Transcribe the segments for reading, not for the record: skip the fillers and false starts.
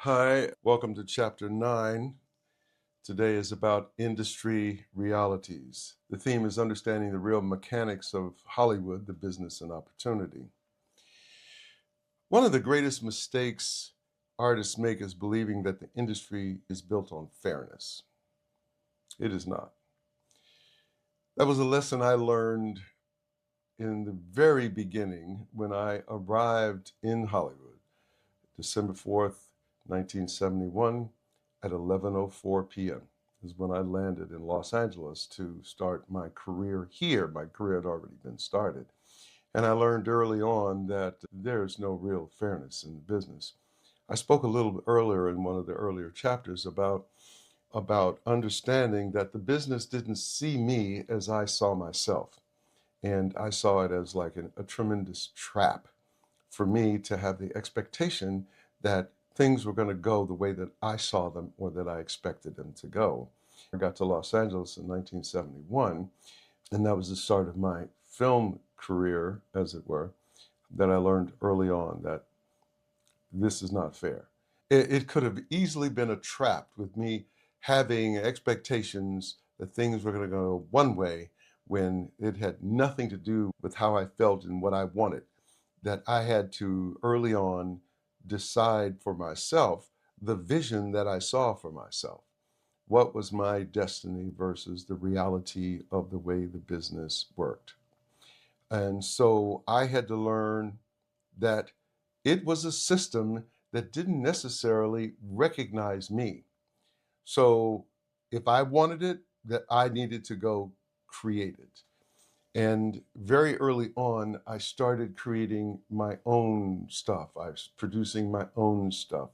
Hi, welcome to Chapter 9. Today is about industry realities. The theme is understanding the real mechanics of Hollywood, the business and opportunity. One of the greatest mistakes artists make is believing that the industry is built on fairness. It is not. That was a lesson I learned in the very beginning when I arrived in Hollywood, December 4th, 1971, at 11:04 p.m. is when I landed in Los Angeles to start my career here. My career had already been started. And I learned early on that there's no real fairness in business. I spoke a little bit earlier in one of the earlier chapters about understanding that the business didn't see me as I saw myself. And I saw it as like a tremendous trap for me to have the expectation that things were going to go the way that I saw them or that I expected them to go. I got to Los Angeles in 1971, and that was the start of my film career, as it were, that I learned early on that this is not fair. It could have easily been a trap with me having expectations that things were going to go one way when it had nothing to do with how I felt and what I wanted. That I had to early on decide for myself the vision that I saw for myself. What was my destiny versus the reality of the way the business worked? And so I had to learn that it was a system that didn't necessarily recognize me. So if I wanted it, that I needed to go create it. And very early on, I started creating my own stuff. I was producing my own stuff,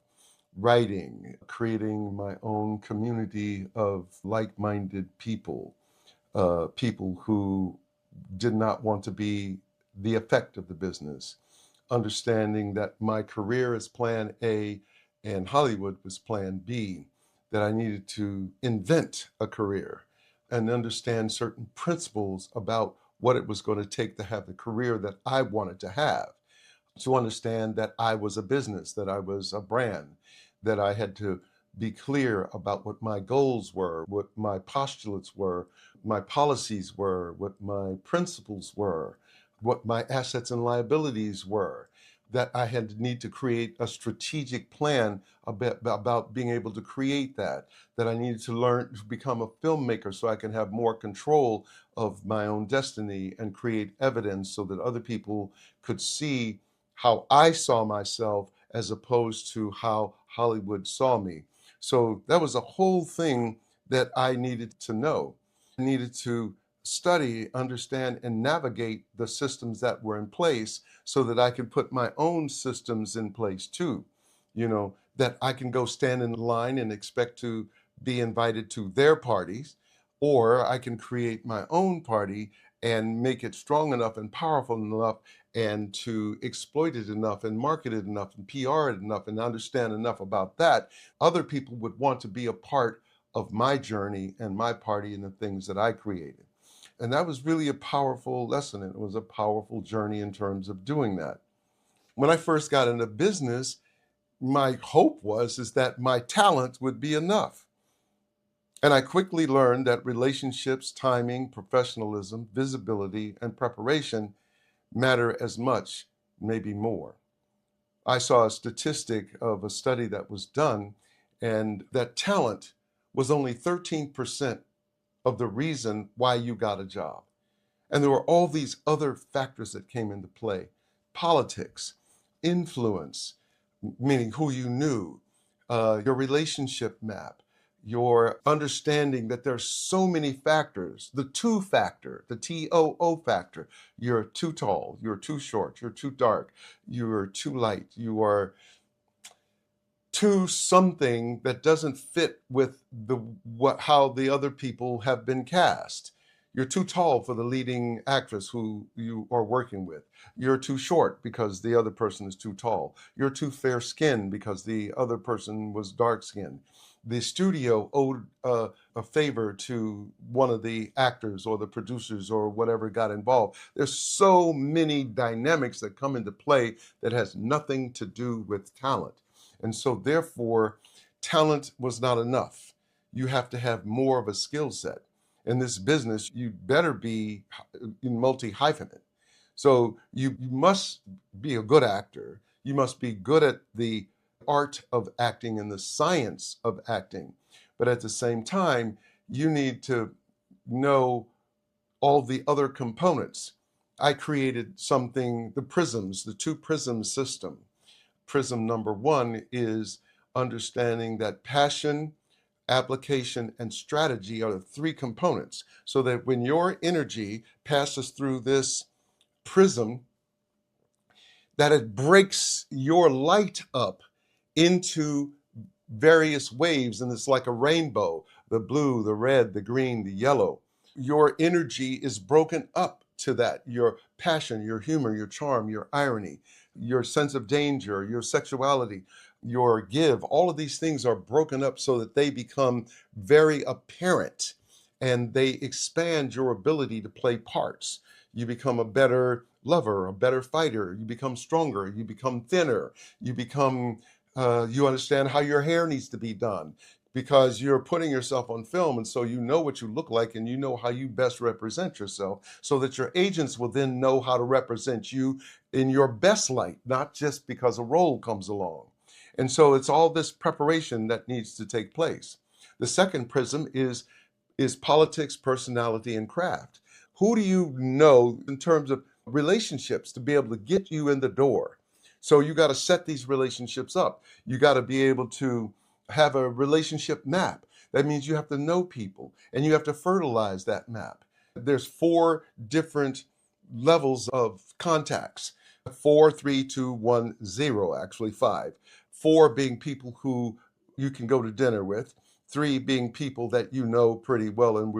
writing, creating my own community of like minded people, people who did not want to be the effect of the business, understanding that my career is plan A and Hollywood was plan B, that I needed to invent a career and understand certain principles about what it was going to take to have the career that I wanted to have, to understand that I was a business, that I was a brand, that I had to be clear about what my goals were, what my postulates were, my policies were, what my principles were, what my assets and liabilities were, that I had to need to create a strategic plan about being able to create that I needed to learn to become a filmmaker so I can have more control of my own destiny and create evidence so that other people could see how I saw myself as opposed to how Hollywood saw me. So that was a whole thing that I needed to know. I needed to study, understand, and navigate the systems that were in place so that I could put my own systems in place too. That I can go stand in line and expect to be invited to their parties, or I can create my own party and make it strong enough and powerful enough and to exploit it enough and market it enough and PR it enough and understand enough about that, other people would want to be a part of my journey and my party and the things that I created. And that was really a powerful lesson. And it was a powerful journey in terms of doing that. When I first got into business, my hope was is that my talent would be enough. And I quickly learned that relationships, timing, professionalism, visibility, and preparation matter as much, maybe more. I saw a statistic of a study that was done, and that talent was only 13% of the reason why you got a job. And there were all these other factors that came into play: politics, influence, meaning who you knew, your relationship map, your understanding that there's so many factors, the two factor, the TOO factor. You're too tall, you're too short, you're too dark, you're too light, you are too something that doesn't fit with how the other people have been cast. You're too tall for the leading actress who you are working with. You're too short because the other person is too tall. You're too fair skinned because the other person was dark skinned. The studio owed a favor to one of the actors or the producers or whatever got involved. There's so many dynamics that come into play that has nothing to do with talent. And so, therefore, talent was not enough. You have to have more of a skill set. In this business, you better be multi hyphenate. So, you must be a good actor. You must be good at the art of acting and the science of acting. But at the same time, you need to know all the other components. I created something, the prisms, the two prism system. Prism number one is understanding that passion, application, and strategy are the three components. So that when your energy passes through this prism, that it breaks your light up into various waves, and it's like a rainbow, the blue, the red, the green, the yellow. Your energy is broken up to that. Your passion, your humor, your charm, your irony, your sense of danger, your sexuality, your give, all of these things are broken up so that they become very apparent and they expand your ability to play parts. You become a better lover, a better fighter, you become stronger, you become thinner, you become you understand how your hair needs to be done because you're putting yourself on film. And so you know what you look like and you know how you best represent yourself so that your agents will then know how to represent you in your best light, not just because a role comes along. And so it's all this preparation that needs to take place. The second prism is politics, personality, and craft. Who do you know in terms of relationships to be able to get you in the door? So you got to set these relationships up. You got to be able to have a relationship map. That means you have to know people and you have to fertilize that map. There's four different levels of contacts. 4, 3, 2, 1, 0, actually five. 4 being people who you can go to dinner with. 3 being people that you know pretty well and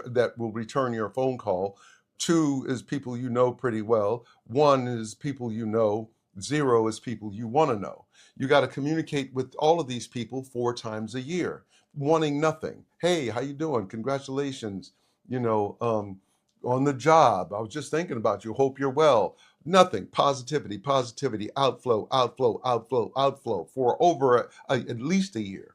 that will return your phone call. 2 is people you know pretty well. 1 is people you know. 0 is people you want to know. You got to communicate with all of these people 4 times a year, wanting nothing. Hey, how you doing? Congratulations. On the job. I was just thinking about you. Hope you're well. Nothing. Positivity, positivity, outflow, outflow, outflow, outflow for over at least a year.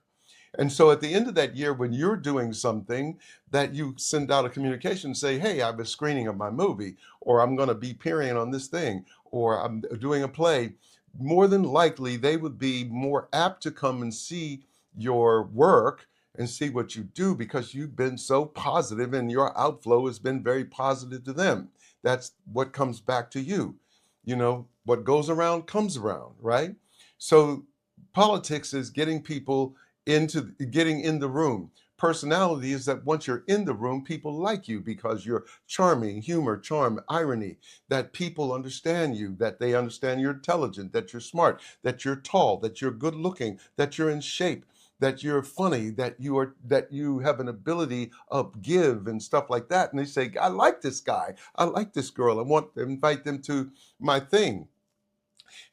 And so at the end of that year, when you're doing something that you send out a communication, say, hey, I have a screening of my movie, or I'm going to be appearing on this thing, or I'm doing a play, more than likely they would be more apt to come and see your work and see what you do because you've been so positive and your outflow has been very positive to them. That's what comes back to you. What goes around comes around, right? So politics is getting people getting in the room. Personality is that once you're in the room, people like you because you're charming, humor, charm, irony, that people understand you, that they understand you're intelligent, that you're smart, that you're tall, that you're good looking, that you're in shape, that you're funny, that you have an ability of give and stuff like that. And they say, I like this guy, I like this girl, I want to invite them to my thing.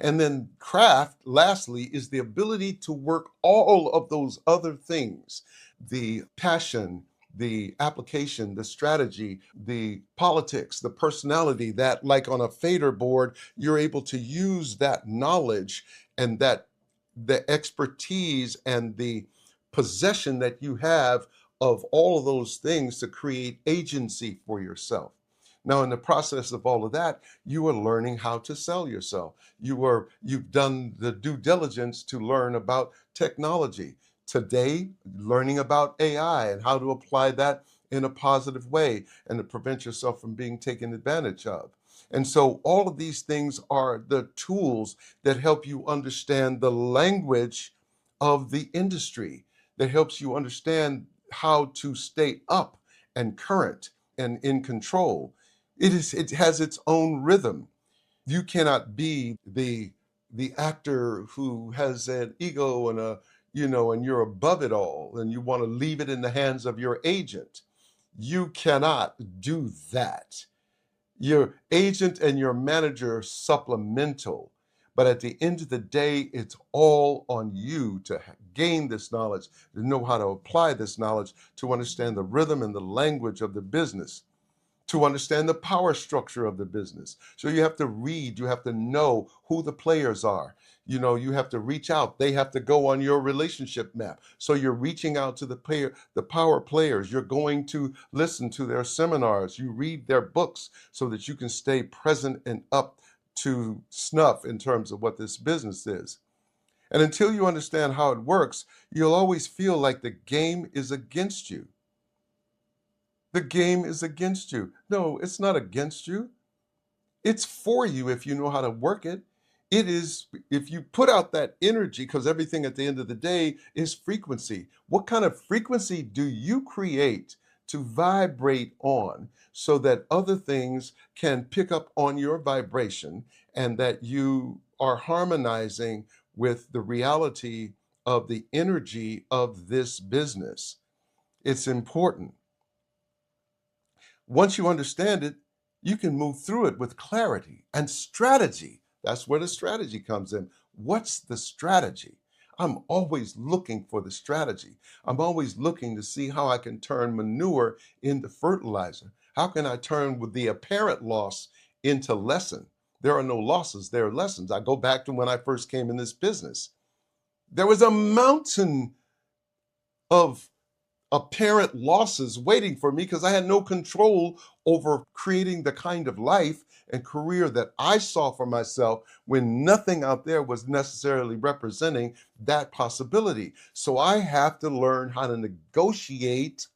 And then craft, lastly, is the ability to work all of those other things, the passion, the application, the strategy, the politics, the personality, that like on a fader board, you're able to use that knowledge and that the expertise and the possession that you have of all of those things to create agency for yourself. Now, in the process of all of that, you are learning how to sell yourself. You've done the due diligence to learn about technology. Today, learning about AI and how to apply that in a positive way and to prevent yourself from being taken advantage of. And so all of these things are the tools that help you understand the language of the industry, that helps you understand how to stay up and current and in control. It has its own rhythm. You cannot be the actor who has an ego and and you're above it all and you want to leave it in the hands of your agent. You cannot do that. Your agent and your manager are supplemental, but at the end of the day, it's all on you to gain this knowledge, to know how to apply this knowledge, to understand the rhythm and the language of the business, to understand the power structure of the business. So you have to read, you have to know who the players are. You have to reach out. They have to go on your relationship map. So you're reaching out to the power players. You're going to listen to their seminars. You read their books so that you can stay present and up to snuff in terms of what this business is. And until you understand how it works, you'll always feel like the game is against you. The game is against you. No, it's not against you. It's for you if you know how to work it. It is, if you put out that energy, because everything at the end of the day is frequency. What kind of frequency do you create to vibrate on so that other things can pick up on your vibration and that you are harmonizing with the reality of the energy of this business? It's important. Once you understand it, you can move through it with clarity and strategy. That's where the strategy comes in. What's the strategy? I'm always looking for the strategy. I'm always looking to see how I can turn manure into fertilizer. How can I turn with the apparent loss into lesson? There are no losses, there are lessons. I go back to when I first came in this business. There was a mountain of apparent losses waiting for me because I had no control over creating the kind of life and career that I saw for myself when nothing out there was necessarily representing that possibility. So I have to learn how to negotiate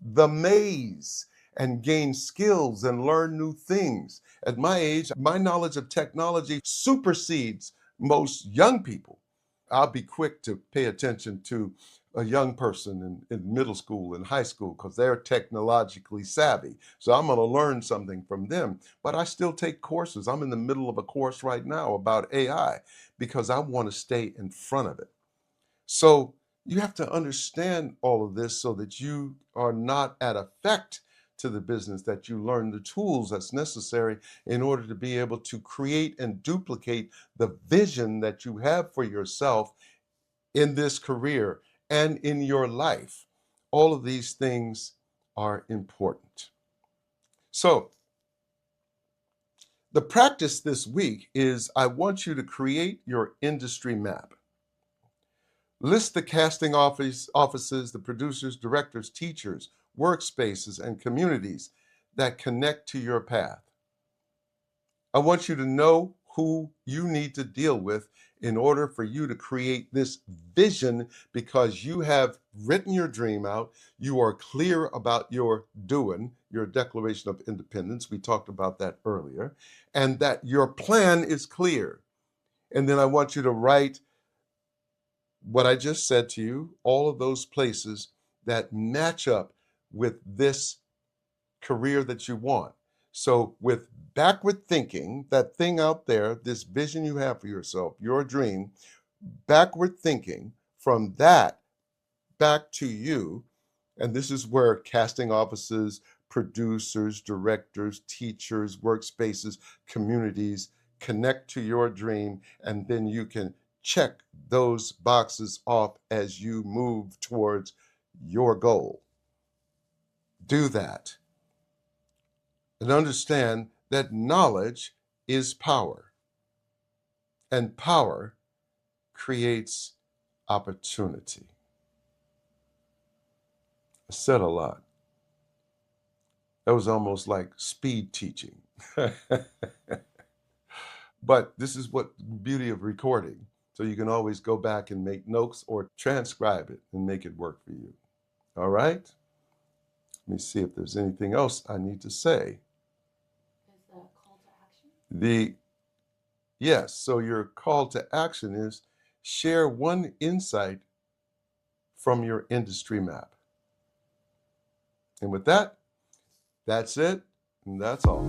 the maze and gain skills and learn new things. At my age, my knowledge of technology supersedes most young people. I'll be quick to pay attention to a young person in middle school and high school because they're technologically savvy. So I'm going to learn something from them. But I still take courses. I'm in the middle of a course right now about AI because I want to stay in front of it. So you have to understand all of this so that you are not at effect to the business, that you learn the tools that's necessary in order to be able to create and duplicate the vision that you have for yourself in this career and in your life. All of these things are important. So the practice this week is I want you to create your industry map. List the casting offices, the producers, directors, teachers, workspaces, and communities that connect to your path. I want you to know who you need to deal with in order for you to create this vision because you have written your dream out. You are clear about your doing, your Declaration of Independence. We talked about that earlier, and that your plan is clear. And then I want you to write what I just said to you, all of those places that match up with this career that you want. So with backward thinking, that thing out there, this vision you have for yourself, your dream, backward thinking from that back to you. And this is where casting offices, producers, directors, teachers, workspaces, communities connect to your dream. And then you can check those boxes off as you move towards your goal. Do that. And understand that knowledge is power, and power creates opportunity. I said a lot. That was almost like speed teaching. But this is what the beauty of recording. So you can always go back and make notes or transcribe it and make it work for you. All right? Let me see if there's anything else I need to say. Is the call to action? Yes, so your call to action is share one insight from your industry map. And with that, that's it, and that's all.